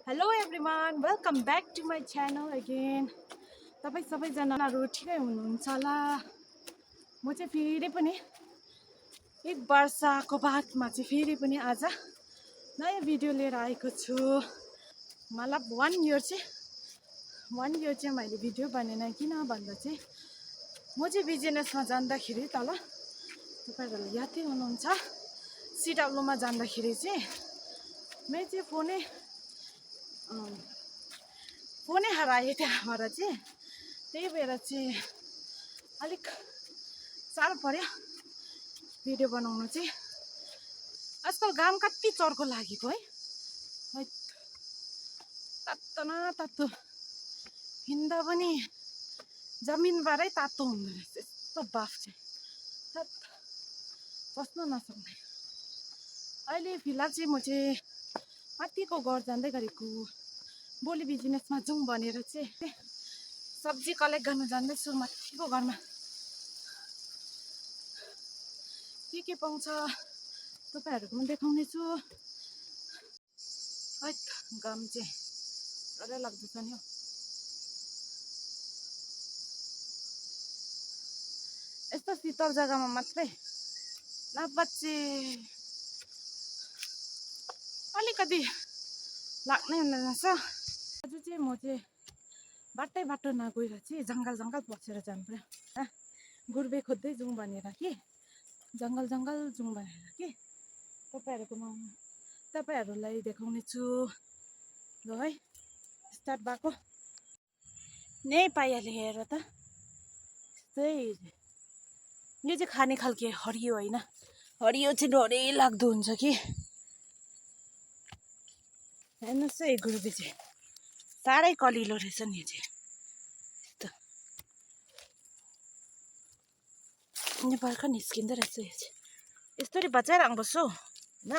Hello everyone, welcome back to my channel again. तपाईँ सबैजनाहरू ठिकै हुनुहुन्छ होला। म चाहिँ फेरि पनि एक वर्षको बादमा चाहिँ फेरि पनि आज नयाँ भिडियो लिएर आएको छु। मतलब 1 इयर चाहिँ मैले भिडियो बनेन। किन भन्दा चाहिँ म चाहिँ बिजनेसमा जाँदाखेरि तल तपाईँहरूले यादै हुनुहुन्छ, सिडब्लुमा जाँदाखेरि चाहिँ मेरो चाहिँ फोनै हरायो त्यहाँबाट चाहिँ। त्यही भएर चाहिँ अलिक साह्रो पर्यो भिडियो बनाउनु चाहिँ। आजकल घाम कति चर्को लागेको है, तातो न तातो हिँड्दा पनि जमिनबाटै तातो हुँदो रहेछ। यस्तो बाफ चाहिँ बस्न नसक्ने। अहिले फिलहाल चाहिँ म चाहिँ माथिको घर जाँदै गरेको। भोलि बिजनेसमा जाउँ भनेर चाहिँ सब्जी कलेक्ट गर्न जाँदैछु माथिको घरमा। के पाउँछ तपाईँहरूको पनि देखाउने छु। है घाम चाहिँ डरै लाग्दैछ नि हौ। यस्तो शीतल जग्गामा मात्रै नभए चाहिँ अलिकति लाग्नै हुँदैन रहेछ। आज चाहिँ म चाहिँ बाटो नगएर चाहिँ जङ्गल पसेर जानु पर्यो। गुर्बे खोज्दै जाउँ भनेर कि जङ्गल जाउँ भनेर कि तपाईँहरूलाई देखाउने छु ल है। स्टार्ट भएको नै पाइहाल्यो। हेर त, त्यही यो चाहिँ खाने खालके हरियो होइन। हरियो चाहिँ डरै लाग्दो हुन्छ कि। हेर्नुहोस् है, गुर्बे चाहिँ साह्रै कलिलो रहेछ नि। यो चाहिँ भर्खर निस्किँदो रहेछ। यो चाहिँ यस्तरी बचाइराख्नुपर्छ होइन,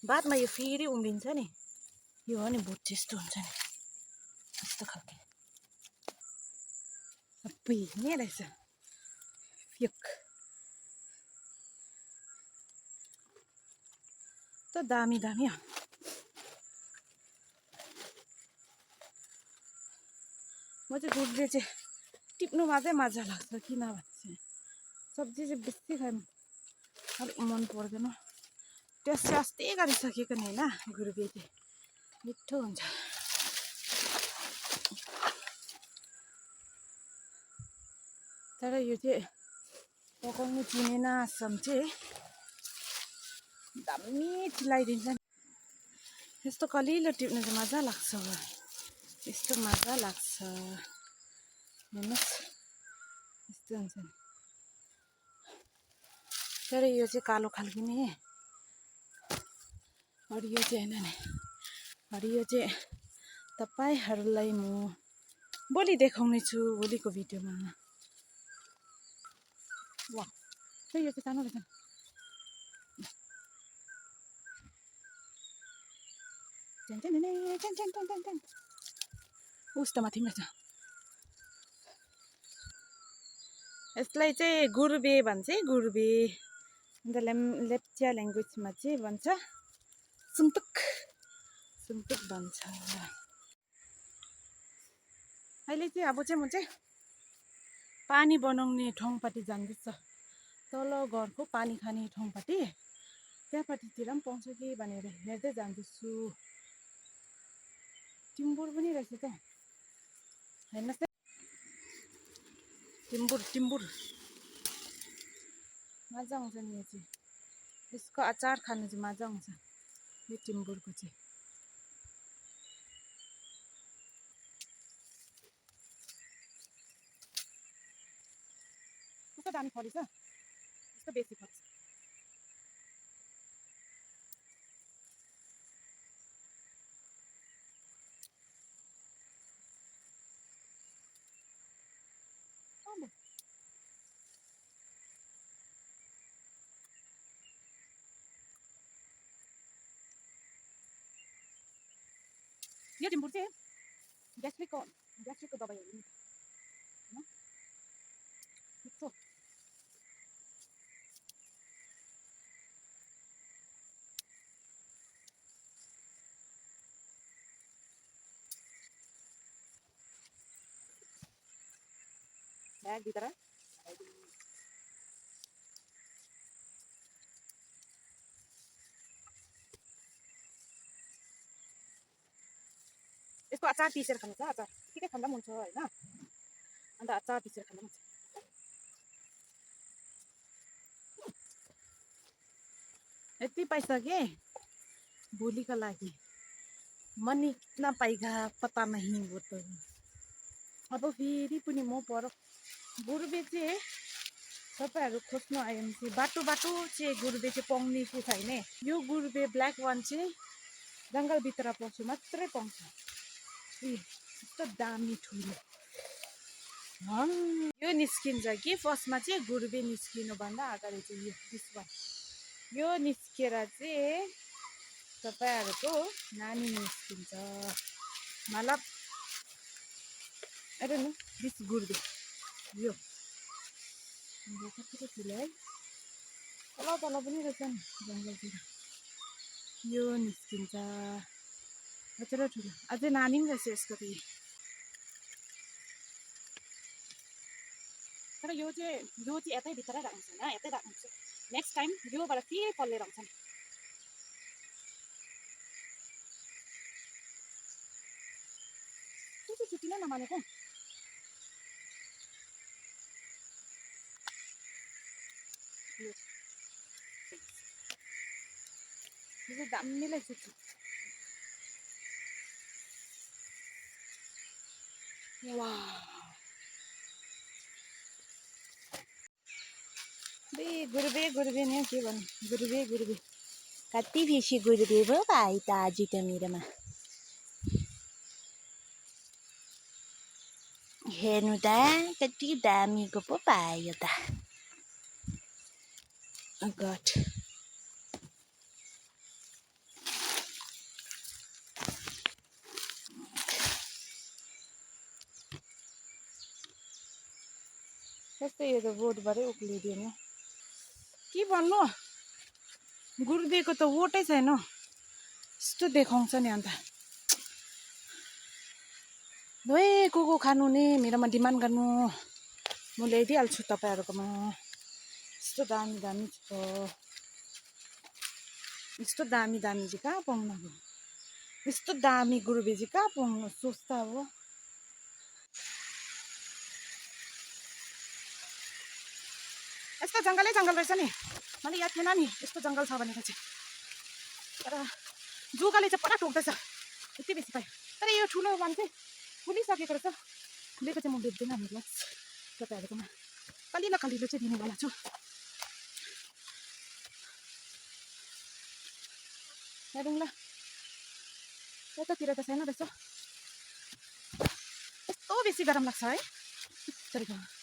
बादमा यो फेरि उम्रिन्छ नि। यो हो नि भुट जस्तो हुन्छ नि, यस्तो खालके सबै नै रहेछ। फ्युक त दामी हो। म चाहिँ गुर्बे चाहिँ टिप्नुमा चाहिँ मजा लाग्छ। किनभने चाहिँ सब्जी चाहिँ बेसी खानु अलिक मन पर्दैन। टेस्ट चाहिँ अस्ति गरिसकेको नि होइन। गुर्बे चाहिँ मिठो हुन्छ। तर यो चाहिँ पकाउनु चिनेन आसम चाहिँ दामी चिलाइदिन्छ नि। यस्तो कलिलो टिप्नु चाहिँ मजा लाग्छ। यस्तो मजा लाग्छ। हेर्नुहोस् यस्तो हुन्छ नि। तर यो चाहिँ कालो खालको नि, हरियो चाहिँ होइन नि। हरियो चाहिँ तपाईँहरूलाई म भोलि देखाउने छु, भोलिको भिडियोमा। वा यो चाहिँ सानो रहेछ। उस्तो माथि रहेछ। यसलाई चाहिँ गुर्बे भन्छ है, गुर्बे। अन्त लेप्चा ल्याङ्ग्वेजमा चाहिँ भन्छ सुन्तुक भन्छ। अहिले चाहिँ अब चाहिँ म चाहिँ पानी बनाउने ठाउँपट्टि जाँदैछ। तल घरको पानी खाने ठाउँपट्टि, त्यहाँपट्टितिर पनि पाउँछ कि भनेर हेर्दै जाँदैछु। टिम्बुर पनि रहेछ त, हेर्नुहोस् है। टिम्बुर मजा आउँछ नि। यो चाहिँ यसको अचार खानु चाहिँ मजा आउँछ। यो टिम्बुरको चाहिँ कस्तो दामी फलेछ, यस्तो बेसी फल्छ। यो टिम्बुर चाहिँ ग्यास्ट्रिकको दबाईहरू नि मिठो। ब्यागभित्र यसको अचार पिसेर खानु छ अचार के खाँदा पनि हुन्छ होइन अन्त अचार पिसेर खाँदा पनि हुन्छ यति पाइसकेँ भोलिको लागि मनी कितना पाइगा पता नहीं वो तो अब फेरि पनि म पर गुरुबे चाहिँ तपाईँहरू खोज्नु आयो भने चाहिँ बाटो बाटो चाहिँ गुरुबे चाहिँ पाउने कि छैन यो गुरुबे ब्ल्याक वान चाहिँ जङ्गलभित्र पस्यो मात्रै पाउँछ यस्तो दामी ठुलो यो निस्किन्छ कि फर्स्टमा चाहिँ गुरुबे निस्किनुभन्दा अगाडि चाहिँ यो दिस यो निस्केर चाहिँ तपाईँहरूको नानी निस्किन्छ मतलब अरे न दिस गुरुबे यो कतिको ठुलो है तल तल पनि रहेछ नि जङ्गलतिर यो निस्किन्छ कतिरो ठुलो अझै नानी पनि रहेछ यसको त तर यो चाहिँ यतै भित्रै राख्नु छैन यतै राख्नु छ नेक्स्ट टाइम योबाट फेरि पल्लेर आउँछ नि त्यो चाहिँ छुट्टी नै नमानेको यो चाहिँ दामीलाई छुट्छु गुरुबे नि के भन्नु गुरुबे कति बेसी गुरुबे भयो भाइ त आज त मेरोमा हेर्नु त कति दामीको पो पायो त गट कस्तो यो त बोटबाटै उक्लिदिएन के भन्नु गुरुबेको त वोटै छैन यस्तो देखाउँछ नि अन्त है को खानु नि मेरोमा डिमान्ड गर्नु म ल्याइदिइहाल्छु तपाईँहरूकोमा यस्तो दामी दामी छ यस्तो दामी दामी चाहिँ कहाँ पाउनु अब यस्तो दामी गुरुबे चाहिँ कहाँ पाउनु सोच्छ अब यस्तो जङ्गलै जङ्गल रहेछ नि मलाई याद थिएन नि यस्तो जङ्गल छ भनेको चाहिँ तर जुगाले चाहिँ परा टोक्दैछ यति बेसी पायो तर यो ठुलो वान चाहिँ फुलिसकेको रहेछ फुलेको चाहिँ म बेच्दिनँ हामीलाई तपाईँहरूकोमा कलिलो कलिलो चाहिँ दिनेवाला छु हेरौँ ल यतातिर त छैन रहेछ यस्तो बेसी गरम लाग्छ है सरीको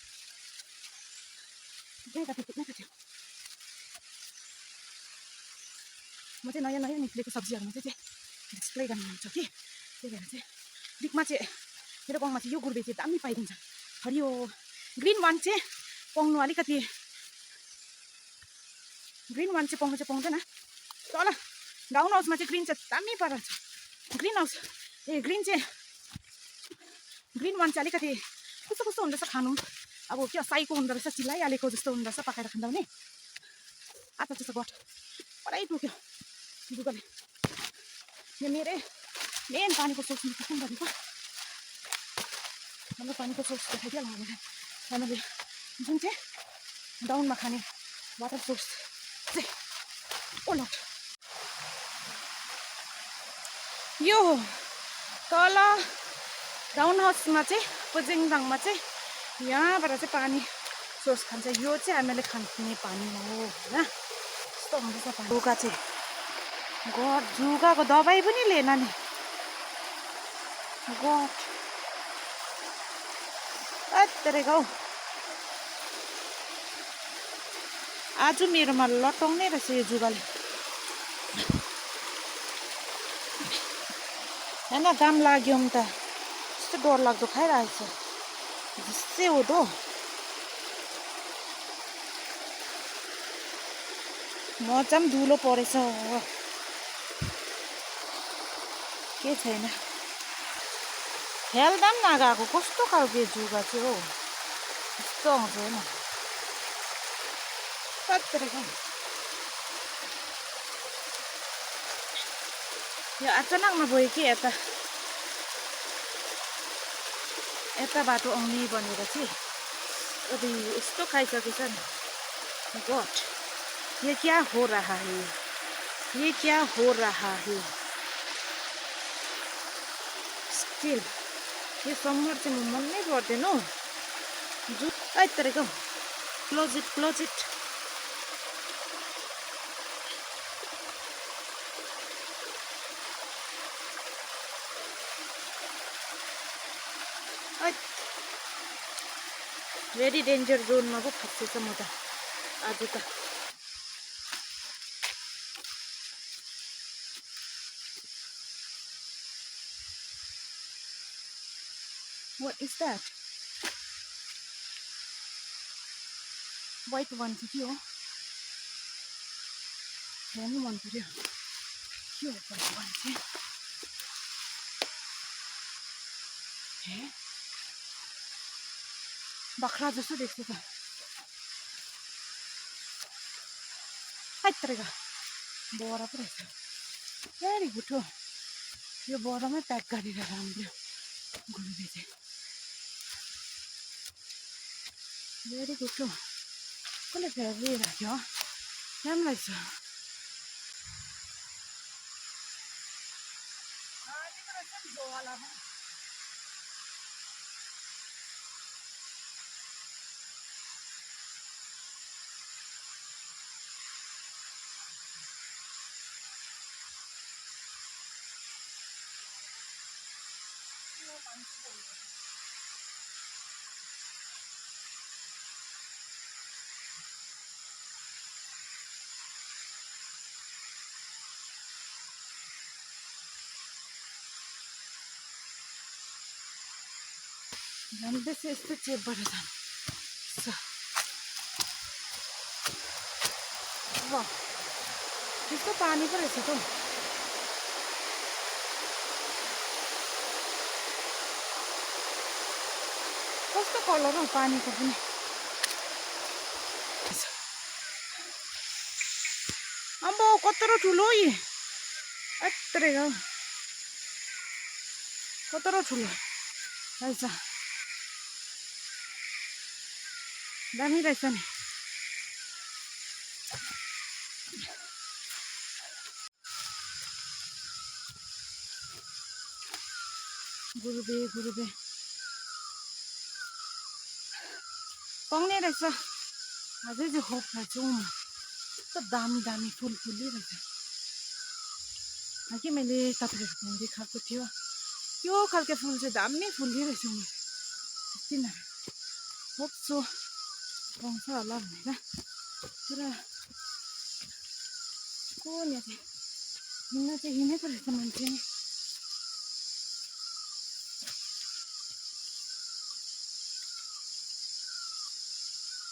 म चाहिँ नयाँ नयाँ निक्लेको सब्जीहरूमा चाहिँ डिस्प्ले गर्नु मन छ कि त्यही भएर चाहिँ बिचमा चाहिँ मेरो गाउँमा चाहिँ यो गुरुबे चाहिँ दामी पाइदिन्छ हरियो ग्रिन वान चाहिँ पाउनु अलिकति ग्रिन वान चाहिँ पाउँदैन तल डाउन हाउसमा चाहिँ ग्रिन चाहिँ दामी परेर छ ग्रिन हाउस ग्रिन वान चाहिँ अलिकति कस्तो कस्तो हुँदो रहेछ खानु अब क्या साईको हुँदो रहेछ चिल्लाइहालेको जस्तो हुँदो रहेछ पकाएर खाँदा पनि आधा जस्तो गट परै टोक्यो दुःखले यो मेरै मेन पानीको सोर्स खत्म गरेको हाम्रो पानीको सोर्स देखाइदिइहाल्नु भने हामीले जुन चाहिँ डाउनमा खाने वाटर सोर्स चाहिँ ओलट यो तल डाउन हाउसमा चाहिँ पुजिङदाङमा चाहिँ यहाँबाट चाहिँ पानी सोर्स खान्छ यो चाहिँ हामीले खाने पानी हो होइन यस्तो हुँदैछ पानी जुगा चाहिँ जुगाको दबाई पनि लिएन नि गट अत्तरेको आज मेरोमा लटाउने रहेछ यो जुगाले होइन घाम लाग्यो त यस्तो डर लाग्दो खाइरहेको छ जिससे हो त मजा पनि धुलो परेछ के छैन हेल्दा पनि नगएको कस्तो खालको जुगा चाहिँ हो यस्तो आउँछ होइन कत्तिको यो अचानकमा गयो कि यता बाटो आउने भनेर चाहिँ अभी यस्तो खाइसकेछ नि गॉड ये क्या हो रहा है ये क्या हो रहा है स्टिल यो समर चाहिँ मन नै पर्दैन हौ जु यत्तिको क्लोज इट भेरी डेन्जर जोनमा पो फसेछ म त आज त What is that? White one थियो हेर्नु मन पर्यो के हो white one चाहिँ बाख्रा जस्तो देख्छ त यत्तिको बोरा पो रहेछ भेरी गुड हो यो बोरामै प्याक गरेर राम्रो गुरुले चाहिँ भेरी गुड हो कसले फेरि राख्यो राम्रो रहेछ झन्डै यस्तो चेपबाट जानु ल त्यस्तो पानी पो रहेछ त कस्तो कलर हौ पानीको पनि अम्बो कत्रो ठुलो यी यत्रो कत्रो ठुलो रहेछ दामी रहेछ नि गुरुबे पाउने रहेछ अझै चाहिँ होप खान्छु कस्तो दामी फुल फुलिरहेछ कि मैले तपाईँहरूको देखाएको थियो त्यो खालको फुल चाहिँ दामी फुलिरहेछ म किन होप्छु पाउँछ होला भनेर तर को यहाँ चाहिँ हिँड्न चाहिँ हिँडेको रहेछ मान्छे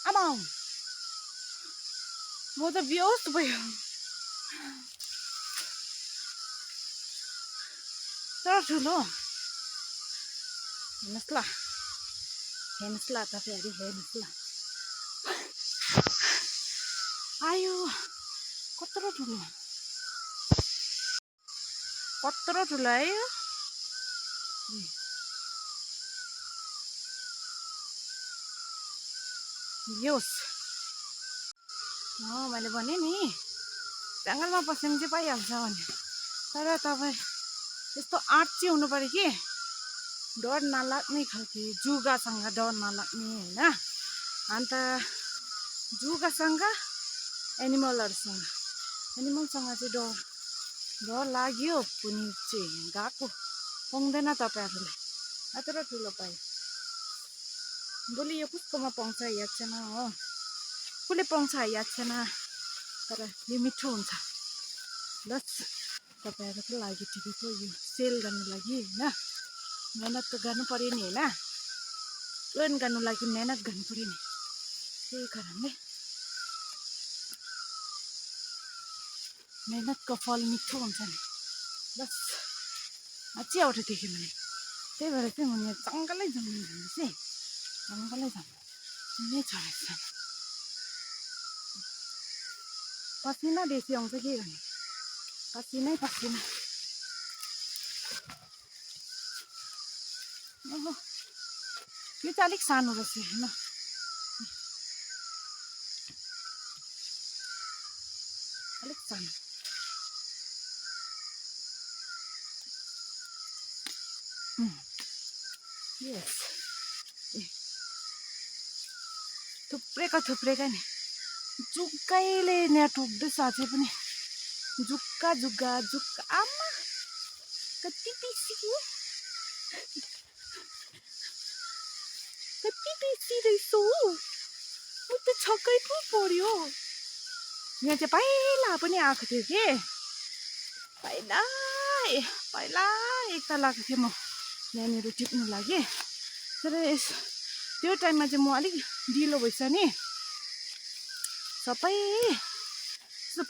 आमा म त बेहोस भयो तर ठुलो हेर्नुहोस् ल तपाईँहरू हेर्नुहोस् ल आयो कत्रो ठुलो आयो बेहोस मैले भने नि जङ्गलमा पस्यो भने चाहिँ पाइहाल्छ भने तर तपाईँ त्यस्तो आँट चाहिँ हुनु पऱ्यो कि डर नलाग्ने खालको जुगासँग डर नलाग्ने होइन अन्त जुगासँग एनिमलसँग चाहिँ डर लाग्यो पनि चाहिँ गएको पाउँदैन तपाईँहरूले यत्रो ठुलो पायो भोलि यो कसकोमा पाउँछ याद छैन हो कसले पाउँछ याद छैन तर यो मिठो हुन्छ बस तपाईँहरूको लागि ठिकैको यो सेल गर्नु लागि होइन मेहनत त गर्नु पऱ्यो नि होइन अर्न गर्नु लागि मेहनत गर्नु पऱ्यो नि त्यही कारणले मेहनतको फल मिठो हुन्छ नि बस अझै देख्यो भने त्यही भएर चाहिँ म यहाँ जङ्गलै जाउँ भनेपछि जङ्गलै जाउँ नै छ रहेछ पसिना बेसी आउँछ के गर्ने पसिनै पसिना ओहो यो चाहिँ अलिक सानो रहेछ होइन अलिक सानो यस थुप्रेका नि जुक्कैले यहाँ टोक्दैछ अझै पनि जुक्का आमा कति टेस्टी रहेछ म त छक्कै पो पर्यो यहाँ चाहिँ पहिला पनि आएको थियो कि पहिला एकताल आएको थिएँ म यहाँनिर टिप्नु लागि तर त्यो टाइममा चाहिँ म अलिक ढिलो भएछ नि सबै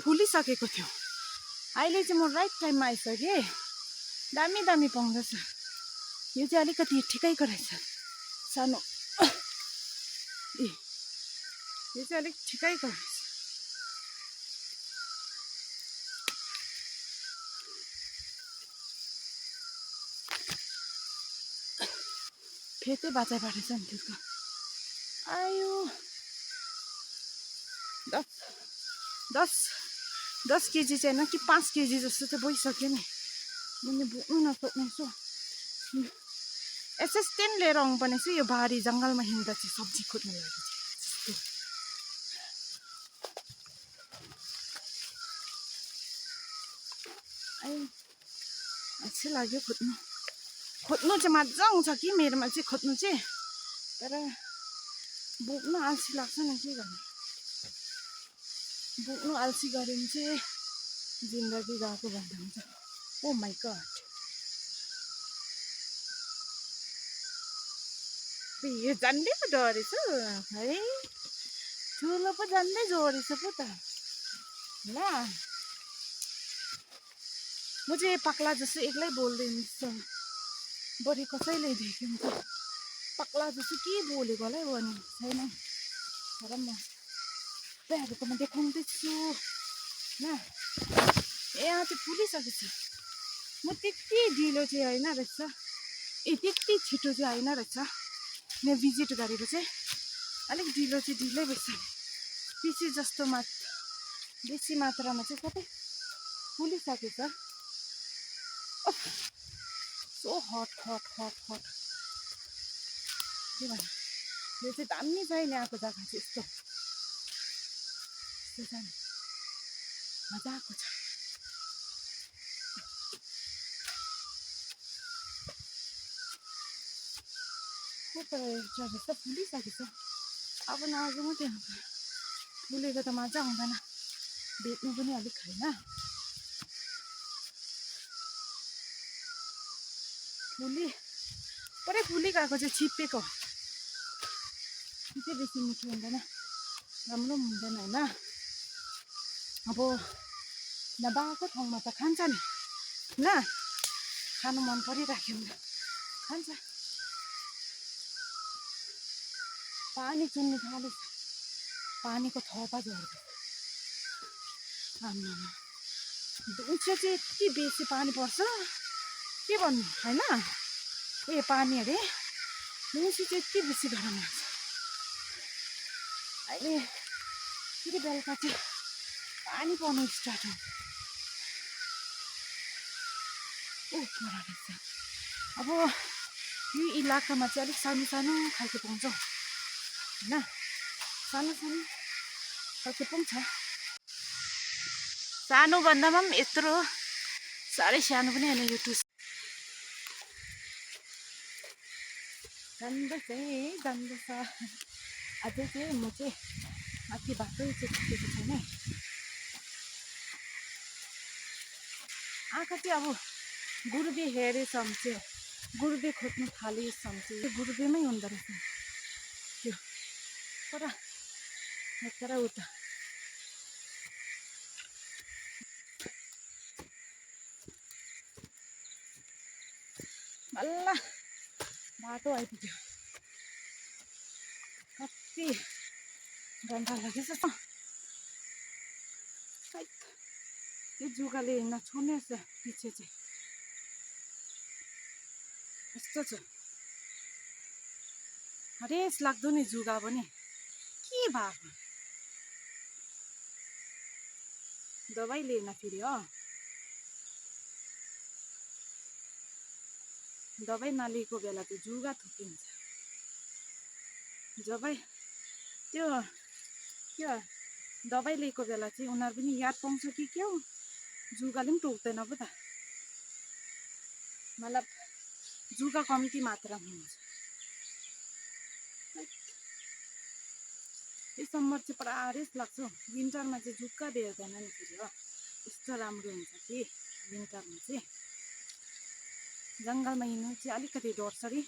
फुलिसकेको थियो अहिले चाहिँ म राइट टाइममा आइसकेँ दामी पाउँदैछ यो चाहिँ अलिकति ठिकैको रहेछ सानो यो चाहिँ अलिक ठिकैको रहेछ फेरि बाचा पारेछ नि त्यसको आयो 10 केजी चाहिँ होइन कि 5 केजी जस्तो चाहिँ भइसक्यो नि मैले बोक्नु नसक्नेछु एसिस्टेन्ट लिएर आउनुपर्ने छु यो बारी जङ्गलमा हिँड्दा चाहिँ सब्जी खोज्नु लागि चाहिँ अच्छै लाग्यो खोज्नु चाहिँ मजा आउँछ कि मेरोमा चाहिँ खोज्नु चाहिँ तर बोक्नु अल्छी लाग्छ नि के गर्ने बोक्नु अल्छी गऱ्यो भने चाहिँ जिन्दगी गएको भन्दा हुन्छ ओ माई गड यो झन्डै पो डरेछ है ठुलो पो झन्डै जोडेछ पो त ल म चाहिँ पक्ला जस्तो एक्लै बोल्दैछु बढी कसैले देख्यो भने त पक्ला जस्तो के बोलेको होला है भने छैन तर म तपाईँहरूकोमा देखाउँदैछु ल यहाँ चाहिँ फुलिसकेको छ म त्यति ढिलो चाहिँ होइन रहेछ त्यति छिटो चाहिँ होइन रहेछ यहाँ भिजिट गरेको चाहिँ अलिक ढिलो चाहिँ ढिलै भएछ बेसी मात्रामा चाहिँ सबै फुलिसकेको छ सो हट के भन्नु यो चाहिँ दामी छ नि आएको जग्गा चाहिँ यस्तो छ नि मजाको छ जस्तो फुलिसकेको छ अब नआएको मात्रै हुन्छ फुलेको त मजा आउँदैन बेच्नु पनि अलिक होइन पुरै फुलिगएको चाहिँ छिप्पेको त्यो बेसी मिठो हुँदैन राम्रो हुँदैन होइन अब नबाको ठाउँमा त खान्छ नि ल खानु मन परिराख्यो भने खान्छ पानी चुन्नु थालेछ पानीको थपा झर्छ आम्मामा दिउँसो चाहिँ यति बेसी पानी पर्छ के भन्नु होइन पानी अरे दिउँसो चाहिँ यति बेसी गरम लाग्छ अहिले फेरि बेलुका चाहिँ पानी पर्नु स्टार्ट हुन्छ रहेछ अब यो इलाकामा चाहिँ अलिक सानो खालको पाउँछ होइन सानो खालको पाउँछ सानो भन्दामा पनि यत्रो साह्रै सानो पनि होइन यो टुस जाँदैछ अझै चाहिँ म चाहिँ माथि बाटो चाहिँ पुगेको छैन आँखा चाहिँ अब गुरुबे हेरेसम्म चाहिँ गुरुबे खोज्नु थालेसम्म चाहिँ गुरुबेमै हुँदो रहेछ त्यो तर उता बल्ल बाटो आइपुग्यो कति घन्टा लागेछ त यो जुगाले नछोड्ने रहेछ पछि चाहिँ यस्तो छ हरेस लाग्दो नि जुगा पनि के भएको दबाई लिएन फेरि हो दबाई नलिएको बेला त्यो जुगा थुकिन्छ जब त्यो क्या दबाई लिएको बेला चाहिँ उनीहरू पनि याद पाउँछ कि के हो जुगाले पनि टोक्दैन पो त मतलब जुगा कम्ती मात्रामा हुन्छ यो समर चाहिँ पुरा रेस लाग्छ विन्टरमा चाहिँ जुक्का भेट्दैन नि फेरि हो यस्तो राम्रो हुन्छ कि विन्टरमा चाहिँ जङ्गलमा हिँड्नु चाहिँ अलिकति डर छ कि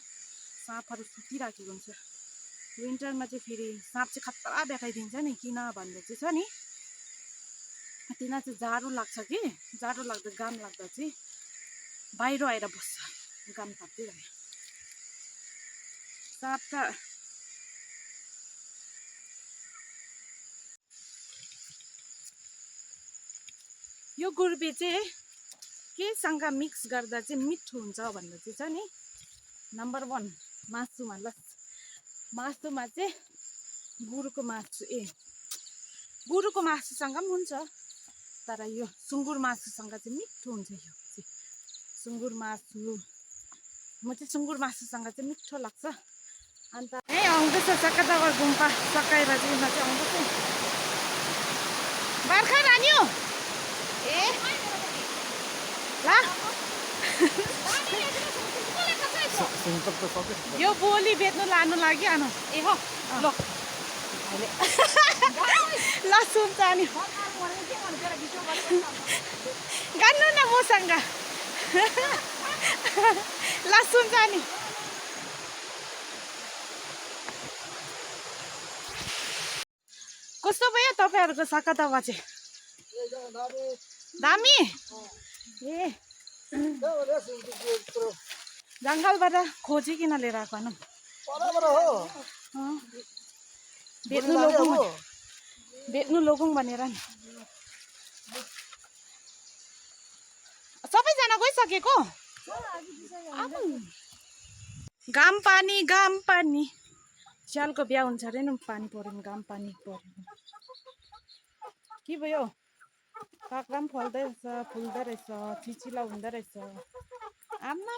साँपहरू सुतिराखेको हुन्छ विन्टरमा चाहिँ फेरि साँप चाहिँ खतरा देखाइदिन्छ नि किन भन्दा चाहिँ छ नि तिनीहरू चाहिँ जाडो लाग्छ कि जाडो लाग्दा घाम लाग्दा चाहिँ बाहिर आएर बस्छ घाम ताप्दिरह्यो साँप त यो गुर्बी चाहिँ केसँग मिक्स गर्दा चाहिँ मिठो हुन्छ भन्दा चाहिँ छ नि नम्बर 1 मासुमा ल मासुमा चाहिँ गुरुको मासु गुरुको मासुसँग पनि हुन्छ तर यो सुँगुर मासुसँग चाहिँ मिठो हुन्छ यो चाहिँ सुँगुर मासु म चाहिँ सुँगुर मासुसँग चाहिँ मिठो लाग्छ अन्त आउँदैछ चक्कादगर गुम्पा सकाइ बजीमा चाहिँ आउँदैछ बर्खा नान्यो ला यो बोली बेच्नु लानु लागि आनु हो ल ल सुन्छ नि गान्नु न मसँग ल सुन्छ नि कस्तो भयो तपाईँहरूको सकातवा चाहिँ दामी जङ्गलबाट खोजिकन लिएर आएको भनौँ बेच्नु लगौँ भनेर नि सबैजना गइसकेको घाम पानी स्यालको बिहा हुन्छ अरे नि पानी पऱ्यो भने घाम पानी पऱ्यो के भयो काँक्रा पनि फल्दै रहेछ फुल्दो रहेछ चिचिला हुँदो रहेछ आमा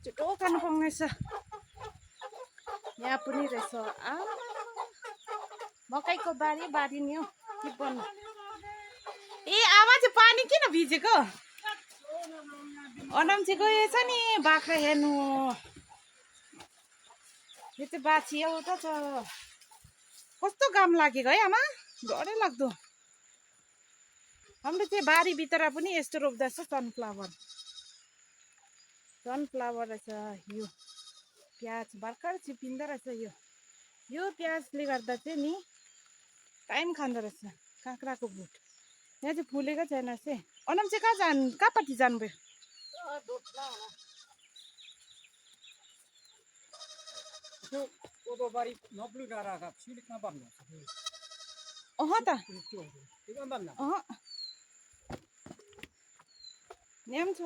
छिटो खानु पाउने रहेछ यहाँ पनि रहेछ मकैको बारी नि हो के भन्नु आमा चाहिँ पानी किन भिजेको अनाम्ची गएछ नि बाख्रा हेर्नु यो चाहिँ बाछी एउटा छ कस्तो घाम लागेको है आमा डरै लाग्दो हाम्रो चाहिँ बारीभित्र पनि यस्तो रोप्दैछ सनफ्लावर रहेछ यो प्याज भर्खर छिपिँदो रहेछ यो प्याजले गर्दा चाहिँ नि टाइम खाँदो रहेछ काँक्राको बोट यहाँ चाहिँ फुलेको छैन चाहिँ अनम चाहिँ कहाँपट्टि जानुभयो अह त न्याम छ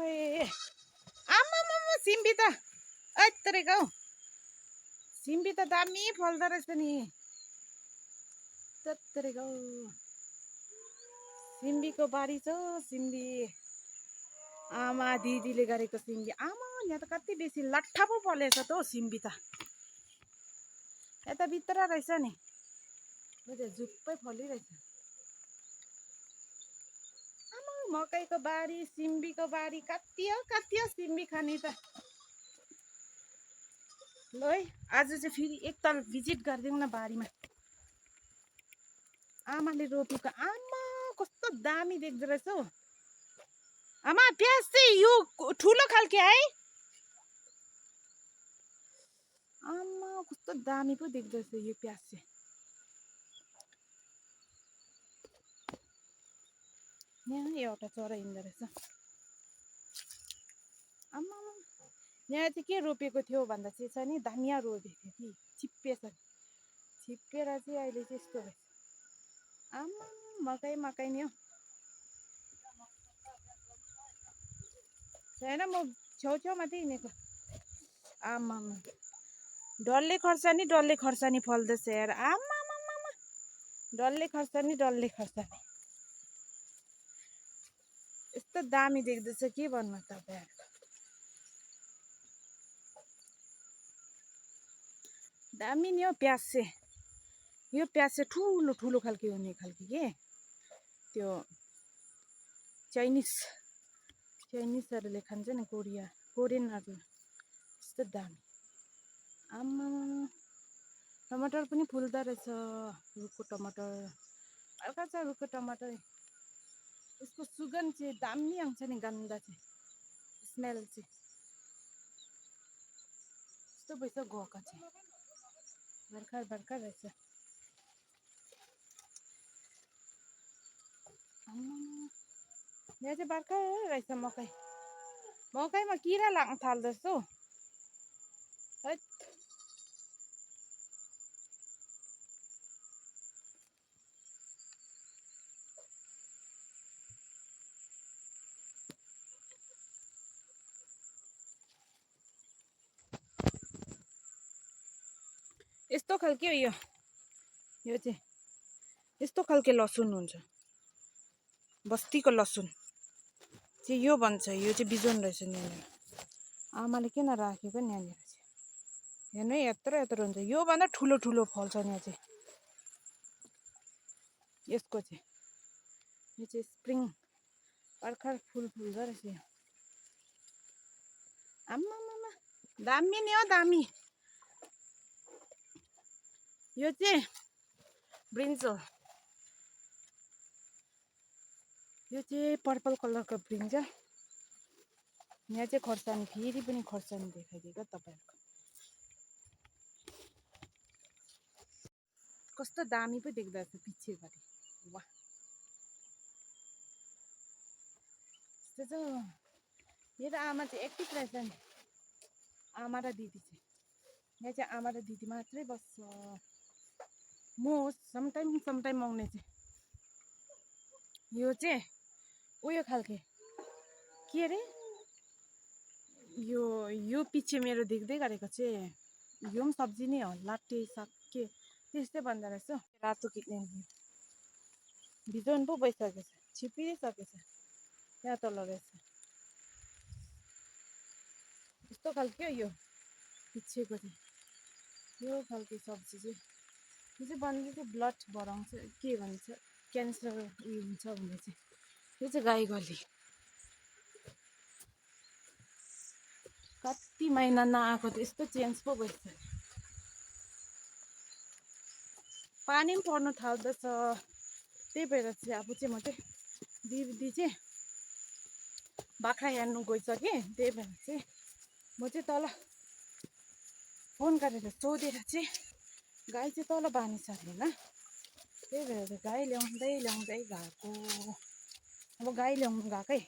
आमा सिम्बी त यत्रेको सिम्बी त दामी फल्दो रहेछ नि त्यत्रेको सिम्बीको बारी छ सिम्बी आमा दिदीले गरेको सिम्बी आमा यहाँ त कति बेसी लट्ठा पो फलेछ त हौ सिम्बी त यता भित्र रहेछ नि झुप्पै फलिरहेछ आमा मकैको बारी सिम्बीको बारी कति हो सिम्बी खाने त ल है आज चाहिँ फेरि एकताल भिजिट गरिदिउँ न बारीमा आमाले रोपेको आमा कस्तो दामी देख्दो रहेछ हौ आमा प्याज चाहिँ यो ठुलो खालके है आमा कस्तो दामी पो देख्दो रहेछ यो प्याज चाहिँ यहाँ एउटा चरा हिँड्दो रहेछ आमा यहाँ चाहिँ के रोपेको थियो भन्दा चाहिँ छ नि धनियाँ रोपेको थियो कि चिप्पेछ छिप्पिएर चाहिँ अहिले चाहिँ यस्तो भएछ आम्मा मकै मकै नि हो छैन म छेउछेउमा चाहिँ हिँडेको आम्मा डल्ले खर्सानी फल्दैछ यार आम्मा डल्ले खर्सानी यस्तो दामी देख्दैछ के भन्नु तपाईँहरूको दामी नि हो प्याज चाहिँ यो प्याज चाहिँ ठुलो ठुलो खालके हुने खालके के त्यो चाइनिजहरूले खान्छ नि कोरियनहरू यस्तो दामी आम्मा टमाटर पनि फुल्दो रहेछ रुखको टमाटर हल्का छ रुखको टमाटर यसको सुगन्ध चाहिँ दामी आउँछ नि गन्ध चाहिँ स्मेल चाहिँ यस्तो भएछ गएको चाहिँ भर्खर रहेछ यहाँ चाहिँ भर्खर रहेछ मकैमा किरा लाग्न थाल्दैछ हौ यस्तो खालके हो यो चाहिँ यस्तो खालके लसुन हुन्छ बस्तीको लसुन चाहिँ यो भन्छ यो चाहिँ बिजन रहेछ यहाँनिर आमाले किन राखेको यहाँनिर चाहिँ हेर्नु है यत्रो हुन्छ योभन्दा ठुलो फल्छ यहाँ चाहिँ यसको चाहिँ यो चाहिँ स्प्रिङ भर्खर फुल्दो रहेछ यहाँ आम्मा दामी नि हो दामी यो चाहिँ ब्रिन्जल यो चाहिँ पर्पल कलरको ब्रिन्जल यहाँ चाहिँ खोर्सानी फेरि पनि खोर्सानी देखाइदिएको तपाईँहरूको कस्तो दामी पो देख्दैछ पछिबाट वाह यस्तो चाहिँ मेरो आमा चाहिँ एक्टिभ रहेछ नि आमा र दिदी चाहिँ यहाँ चाहिँ आमा र दिदी मात्रै बस्छ म समटाइम आउने चाहिँ यो चाहिँ उयो खालके के अरे यो पछि मेरो देख्दै गरेको चाहिँ यो पनि सब्जी नै हो लाटे साग के त्यस्तै भन्दो रहेछ रातो किन्ने बिजन पो भइसकेछ छिपिसकेछ यहाँ तल रहेछ यस्तो खालके यो पछिको चाहिँ यो खालको सब्जी चाहिँ यो चाहिँ बन्दै चाहिँ ब्लड बढाउँछ के भन्छ क्यान्सर उयो हुन्छ भने चाहिँ यो चाहिँ गाई गली कति महिना नआएको त यस्तो चेन्ज पो भइसक्यो पानी पनि पर्नु थाल्दैछ त्यही भएर चाहिँ अब चाहिँ म चाहिँ दिदी चाहिँ बाख्रा हेर्नु गइछ कि त्यही भएर चाहिँ म चाहिँ तल फोन गरेर सोधेर चाहिँ गाई चाहिँ तल बाँधिसकेन त्यही भएर गाई ल्याउँदै गएको अब गाई ल्याउनु गएकै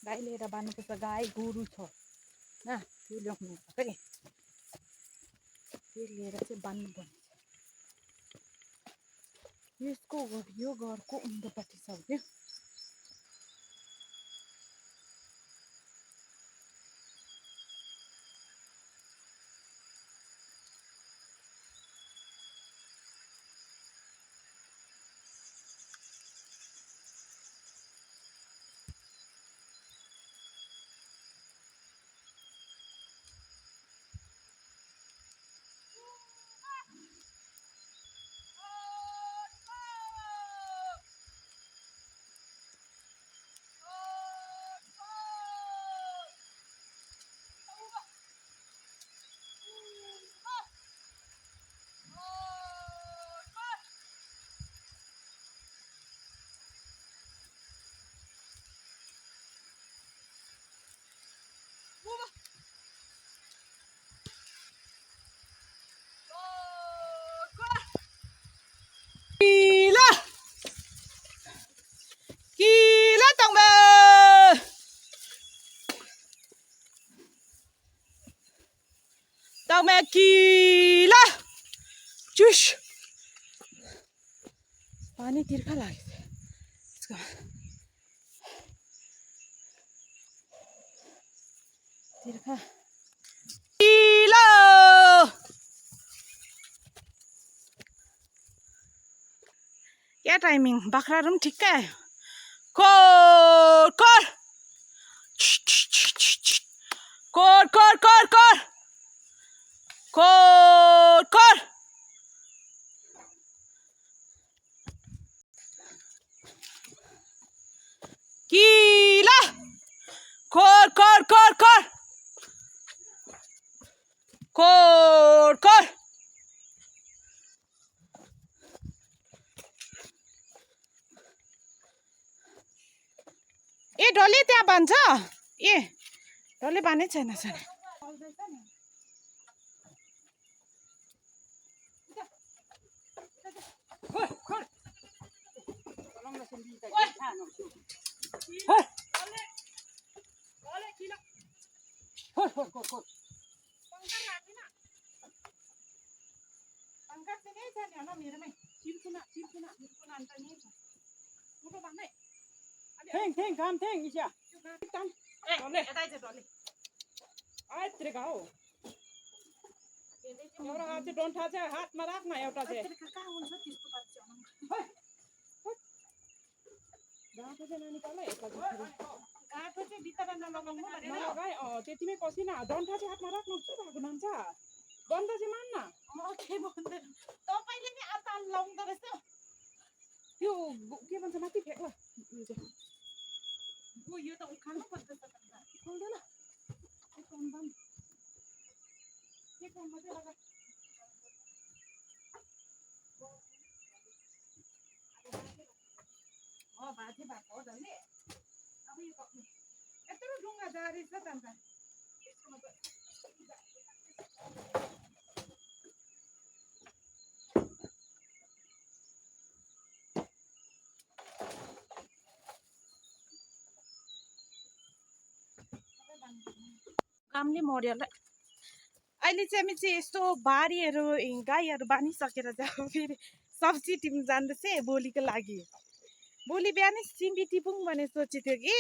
गाई लिएर बाँध्नुपर्छ गाई गोरु छ होइन त्यो ल्याउनु गएकै त्यो लिएर चाहिँ बाँध्नुपर्ने यसको यो घरको उँधोपट्टि छ त्यो चुस पानी तिर्खा लाग्यो यसको तिर्खा किलो क्या टाइमिङ बाख्राहरू पनि ठिक्कै आयो कोर कोर कोर कोर कोर कोर कोर कोर किला कोर कोर कोर कोर कोर कोर ए डल्ले त्यहाँ बान्छ ए डल्ले बानै छैन सर एउटा हात चाहिँ डन्ठा चाहिँ हातमा राख्न एउटा चाहिँ गाँठो चाहिँ नानी तल गाँठो चाहिँ भित्र नलगाउनु नलगाइ त्यतिमै पसिना डन्ठा चाहिँ हातमा राख्नु के भएको मान्छ गन्ध चाहिँ मान्न के भन्दैन तपाईँले नि अताल लाउँदो रहेछ त्यो के भन्छ माथि फ्याँक ल यो त उखाल्नु पर्छ त खोल्दैन भाजी भएको हो झन्डै अब यो यत्रो ढुङ्गा जारी छ त अन्त कामले मर्यो होला अहिले चाहिँ हामी चाहिँ यस्तो बारीहरू गाईहरू बानिसकेर चाहिँ फेरि सब्जी टिप्नु जाँदैछ भोलिको लागि भोलि बिहानै सिमी टिपौँ भने सोचेको थियो कि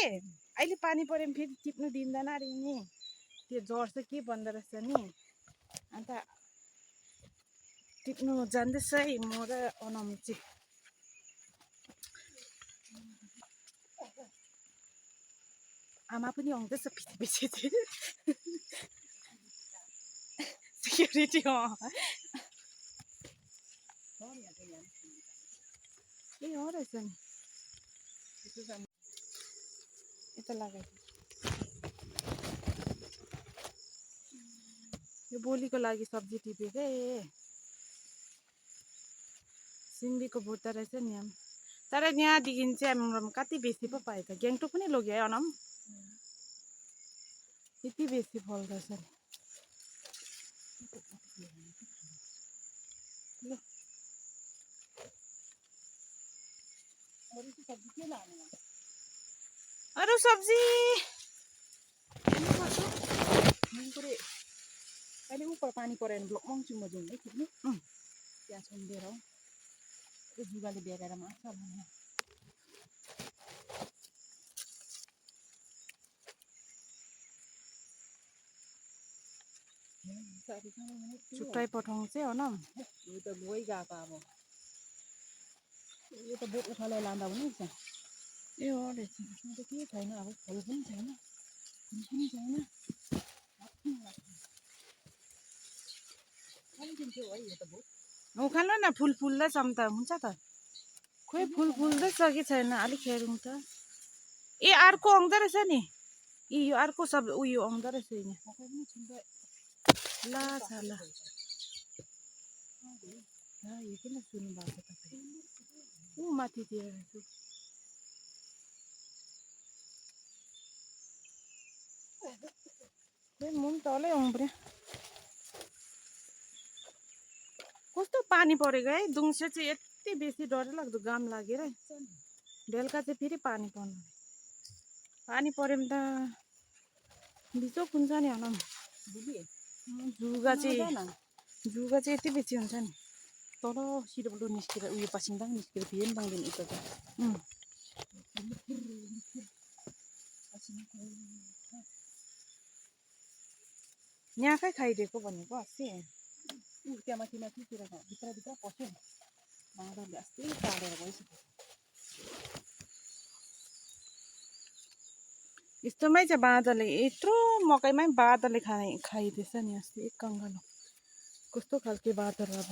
अहिले पानी पऱ्यो भने फेरि टिप्नु दिँदैन अरे नि त्यो जर चाहिँ के भन्दो रहेछ नि अन्त टिप्नु जाँदैछ है म र अनम चाहिँ आमा पनि आउँदैछ पछि पछि चाहिँ सिक्युरिटी ए हो रहेछ नि यता लगाइ यो भोलिको लागि सब्जी टिपेको सिमीको बुट्टा रहेछ नि आम तर यहाँदेखि चाहिँ हाम्रो कति बेसी पो पायो त ग्याङटोक पनि लग्यो है अनम यति बेसी फल्दैछ नि अरू सब्जी अहिले उपर पानी परेन ब्लक मङ्छु म जाउँ है खिच्नु त्यहाँ छुम्बिएर हौ त्यो जुगाले बेरेर मार्छ भने छुट्टाइ पठाउँछ अनम यो त गइगएको अब यो त बोट उठालेर लाँदा पनि छ ए हो रहेछ यसमा त केही छैन अब फल पनि छैन फुल पनि छैन खाइदिन्थ्यो है यो त बोट उखाल्नु न फुल फुल्दैछ त हुन्छ त खोइ फुल फुल्दैछ कि छैन अलिक हेरौँ त ए अर्को आउँदो रहेछ नि ए यो अर्को सब उयो आउँदो रहेछ यहाँ ला छाला यो किन सुन्नु भएको तपाईँ ऊ माथितिर रहेछ मुन तलै आउनु पर्यो कस्तो पानी परेको है दुङ्से चाहिँ यति बेसी डर लाग्दो घाम लागेर बेलुका चाहिँ फेरि पानी पर्नु पानी पऱ्यो भने त बिचोक हुन्छ नि हन जुगा चाहिँ यति बेसी हुन्छ नि तल सिधोबाट निस्केर उयो पासिङदाङ निस्केर फेरि बाङ्दैन उता त यहाँकै खाइदिएको भनेको अस्ति त्यहाँ माथि माथितिर भित्र पस्यो बाँदरले अस्ति काटेर गइसक्यो यस्तोमै चाहिँ बाँदरले यत्रो मकैमै बाँदरले खाइदिएछ नि अस्ति एक कङ्गालो कस्तो खालके बाँदर अब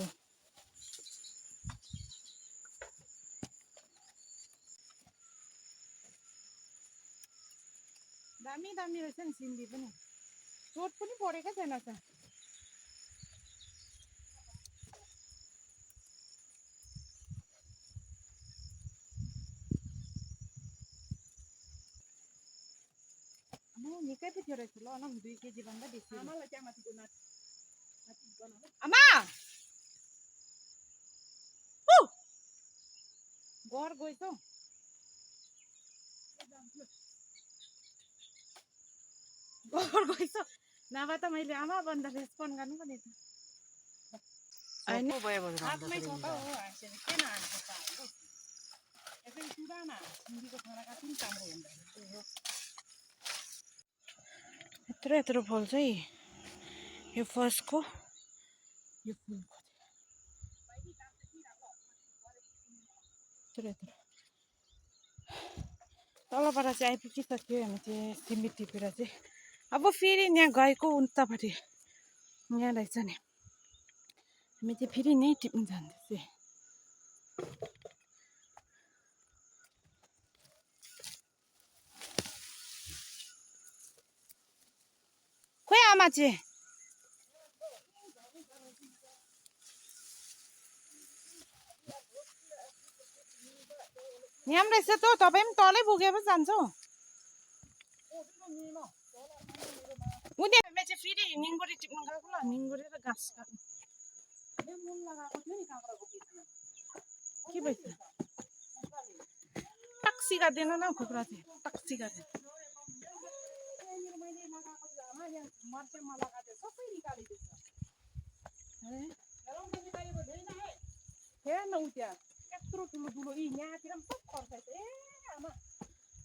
दामी दामी रहेछ नि सिन्धी पनि चोट पनि परेकै छैन त निकै पो थियो रहेछ ल 2 केजी भन्दा बेसी आमालाई त्यहाँ माथिको नाति आमा घर गएछ घर गएछ नभए त मैले आमा भन्दा रेस्पोन्ड गर्नु पर्ने थियो हातमै छ त हो हाँसेर किन हान्छ त हाम्रो यसरी सुधामा सिन्धीको खाना काट्नु पनि राम्रो हुँदैन यत्रो यत्रो फल्छ है यो फर्स्टको यो फुलको यत्रो यत्रो तलबाट चाहिँ आइपुगिसक्यो हामी चाहिँ सिमी टिपेर चाहिँ अब फेरि यहाँ गएको उतापट्टि यहाँ रहेछ नि हामी चाहिँ फेरि नै टिप्नु जाँदैछ खोइ आमा चाहिँ यहाँ पनि रहेछ त तपाईँ पनि तलै पुगेर जान्छ उनीहरूमा चाहिँ फेरि निङ्गुरी टिप्नु गएको ल निङ्गुरी र घाँस काट्नु के भएछ टक्सी काट्दैन न कुखुरा चाहिँ टक्सी काट्दैन हेर्न उ त्यहाँ यत्रो ठुलो ठुलो यहाँतिर पनि सब खर्साइछ ए आमा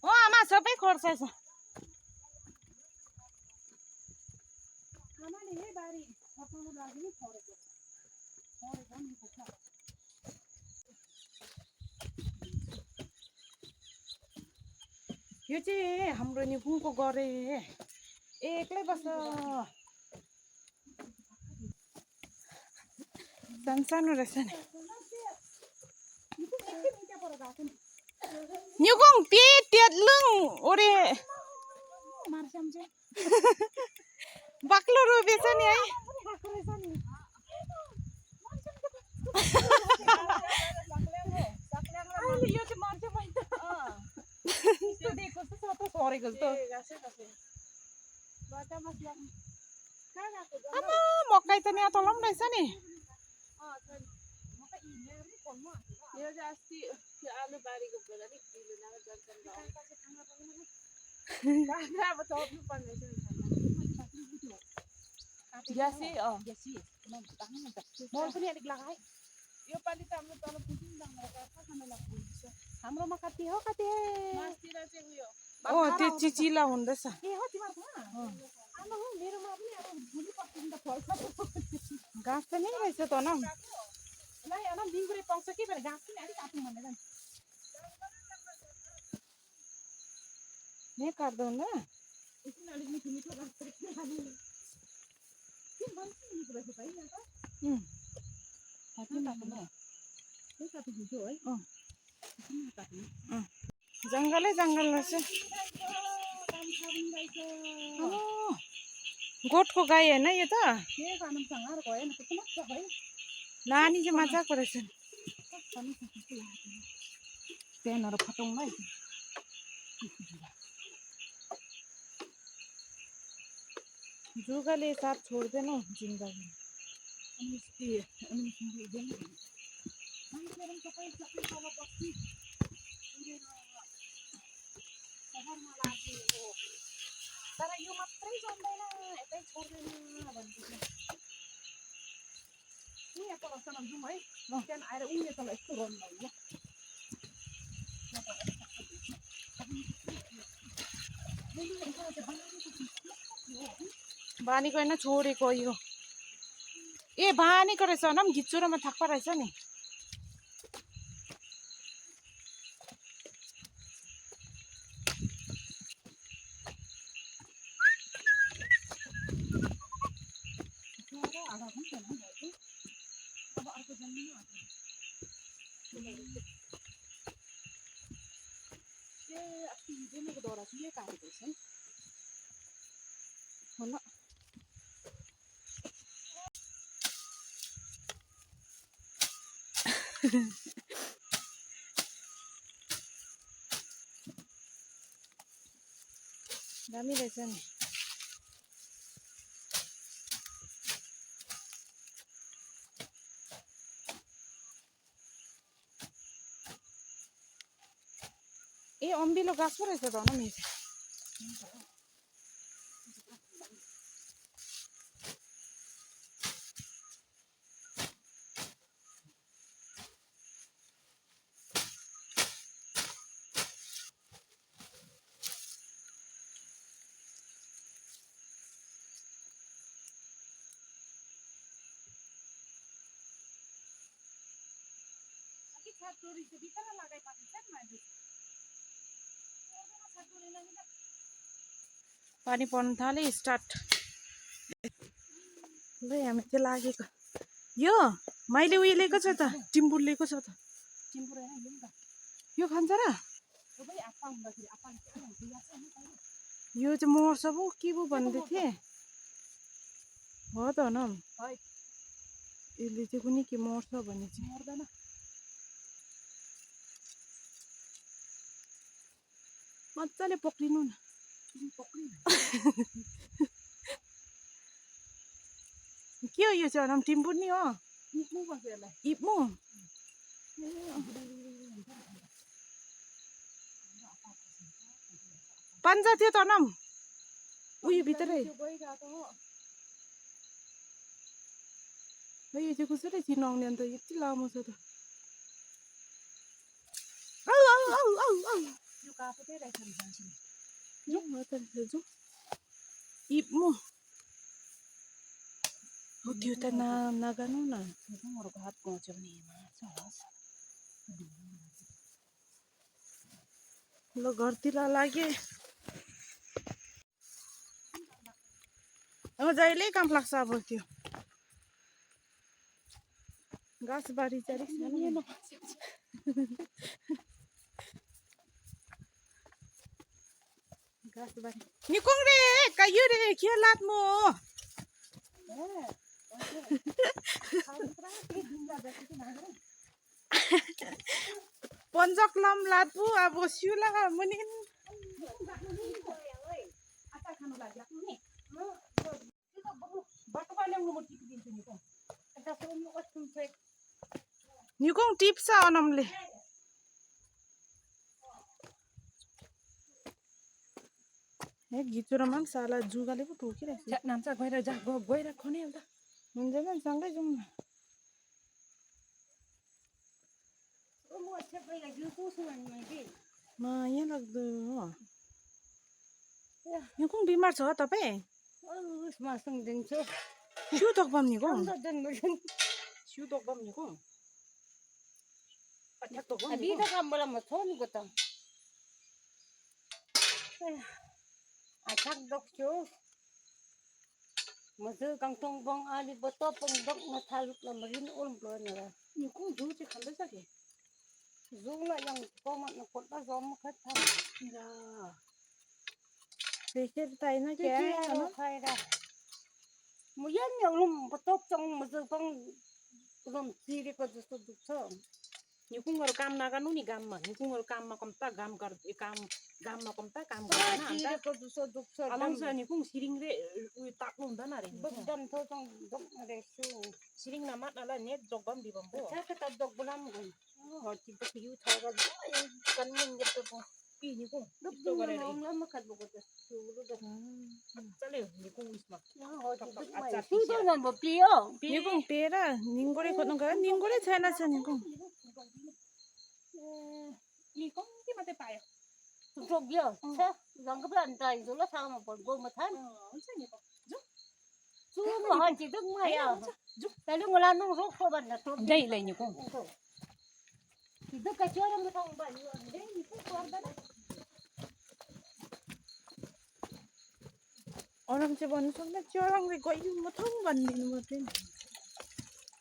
हो आमा सबै खर्साइछ आमाले हे बारी फर्काउनु लागि नि फरेको नि कुखुरा यो चाहिँ हाम्रो निपुङको गरे एक्लै बस्छ सानो रहेछ नि निपुङ पेटेलुङ ओरे बाक्लो रोपेछ नि है मकै त यहाँ तल पनि रहेछ नि यो चाहिँ अस्ति त्यो आलु बारीको बेला नि अब चप्नु पर्ने ग्यासी मल पनि अलिक लगाए यो पालि त हाम्रो तल हाम्रोमा कति हो कति मासतिर चाहिँ उयो त्यो चिचिला हुँदैछ ए हो तिमीहरूकोमा आमा हो मेरोमा पनि अब भोलि पर्सि त फल्छ घाँस त नि रहेछ त न लै अनम दिङगुरे पाउँछ कि भने घाँस पनि अलिक काट्नु भनेर नि यहाँ काट्दा हुँदा एकछिन अलिक मिठो मिठो लाग्छ के भन्छ मिठो रहेछ त यहाँ त काट्नु है जङ्गलै जङ्गल रहेछ गोठको गाई होइन यो त नानी चाहिँ मजाको रहेछ पेनहरू फटाउँदै जुगाले साथ छोड्दैन जिन्दगी तर यो मात्रै जम्दैन यतै छोड्दैन भन्दैछ नि यहाँ पर तल जाउँ है त्यहाँदेखि आएर उहिले तल यस्तो रन भयो बानीको होइन छोडेको यो ए बानीको रहेछ न घिचुरोमा थाप्पा रहेछ नि अब अर्को जन्मिनु अस्ति हिजोको दौरा चाहिँ काटेको छ है होला दामी रहेछ नि ए अम्बिलो गाछ पो रहेछ त न मेरो पानी पर्न थाल्यो स्टार्ट ल हामी चाहिँ लागेको यो मैले उयो लिएको छ त टिम्बुर लिएको छ त टिम्पुर होइन नि त यो खान्छ र सबै आप्पा हुँदाखेरि आप्पा यो चाहिँ मर्छ पो के पो भन्दै थिएँ हो त न है यसले चाहिँ कुनै के मर्छ भन्ने चाहिँ मर्दैन मजाले पक्रिनु न के हो यो चाहिँ अनम टिम्बुर नि हो इप्नु पर्छ यसलाई इप्मु पान्जा थियो त अनम उयो भित्रै गइरहेको हो यो चाहिँ कसरी चिनाउने अन्त यति लामो छ त यो कापोतै रहेछ नि मान्छेले इप्मु हो त्यो त नगानु न अरूको हात पहुँच्यो भने मार्छ ल घरतिर लागे जहिले काम लाग्छ अब त्यो घाँस बारी चाहिँ घाँस बारी निकुङ रे कायो रे के लाग्नु पञ्चकलम लातु अब सिउला मुनिन निकुङ टिप्छ अनमले ए घिचुरोमा पनि साला जुगाले पो ठोकिरहेको छ नाम्चा गएर जा गएर खने एउटा हुँदैन सँगै जाउँ न यहाँ लाग्दो हो निकुङ बिमार छ तपाईँ सिउ तकबम निकुङ सिउ तकबम निकुङ Masa kangtong bang ali bato pang bak mathaluk na marin ulm lo na. निकुङ झुल चाहिँ खाँदैछ कि Zula yang komat na kota zom khat tham. देखेर त होइन के Ano khaira. Muyan yang lum bato pang masa bang lum tiri ko jasto dukha. निकुङहरु काम नगर्नु नि गाममा निकुङहरु काममा कम्ता गाममा कम्ता काम गर्दैन Tiri ko jasto dukha. अलन्छ निकुङ सिरिङ रे उयो ताक्नु हुँदैन रे Bagdam to tong dok na resu. सिरिङ नमाट्नलाई नेट जग्गा पनि दिबम पो Kaya ka dok bulam ko. Oh, tiba kiyu thara kan min gitu po. पि निकुङ Dok यस्तो गरेर na umla makat buko tas. Sulo dok. चल्यो निकुङ उइसमा Oh, अचार 수도는 못 비요. 니공 빼라. 닝고리 걷는 거야? 닝고리 잘 났어, 니공. 이거 이마대 봐요. 저기요. 차 연급을 안다. 이걸로 사면 벌고 못한. 수는 한지 등마야. 달린 걸 하는 거 써봤나? đây là nhiều con. thì tất cả chơi nó không phải như đấy thì không quan đó. Orang Jepun sana orang gue kok ini mau tahu kan di nomor ini.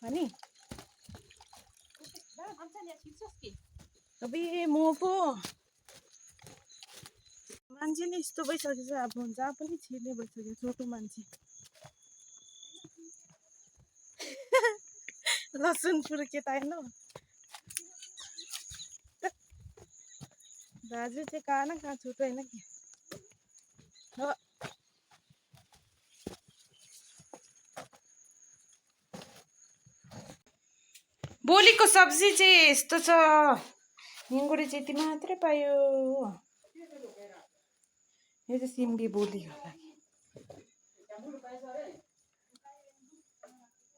Ani, 나는 감사냐 진짜ski. tapi mau po. मान्छे नि यस्तो भइसकेको छ अब जहाँ पनि छिर्ने भइसक्यो छोटो मान्छे लसुन फुर्के त होइन दाजु चाहिँ कहाँ न कहाँ छोटो होइन कि हो भोलिको सब्जी चाहिँ यस्तो छ निङ्गुरी चाहिँ यति मात्रै पायो यो चाहिँ सिम्बी भोलिको लागि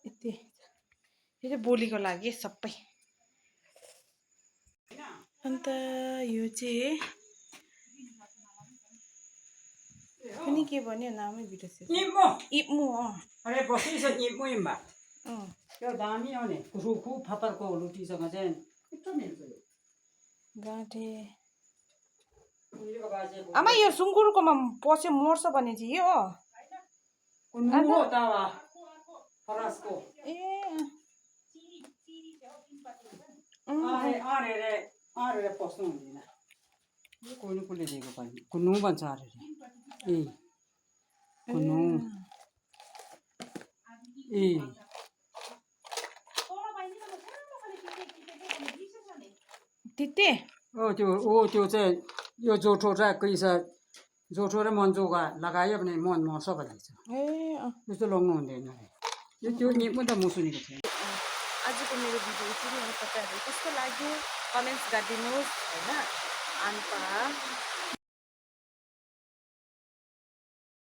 यति यो चाहिँ भोलिको लागि सबै अन्त यो चाहिँ पनि के भन्यो नामै बिर्सेँ इप्मु अरे बसिन्छ इप्मुइमा अँ त्यो दामी हो नि रुखु फापरको रोटीसँग चाहिँ एकदम मिल्छ यो गाँठे उहिलेको बाजे आमा यो सुँगुरकोमा पस्यो मर्छ भने चाहिँ यो हो कुन्नु हो तावा फरसको ए आरे पस्नु हुँदैन यो कोही कसले दिएको पानी कुन्नु भन्छ अरे ए कुन्नु ए तिते त्यो चाहिँ यो जोठो र जोठो र मन्जोगा लगायो भने मन मर्छ भन्छ ए अँ त्यस्तो लगाउनु हुँदैन अरे यो त्यो निप्पो त म सुनेको थिएँ आजको मेरो भिडियो यति नै हो तपाईँहरू कस्तो लाग्यो कमेन्ट्स गरिदिनुहोस् होइन अन्त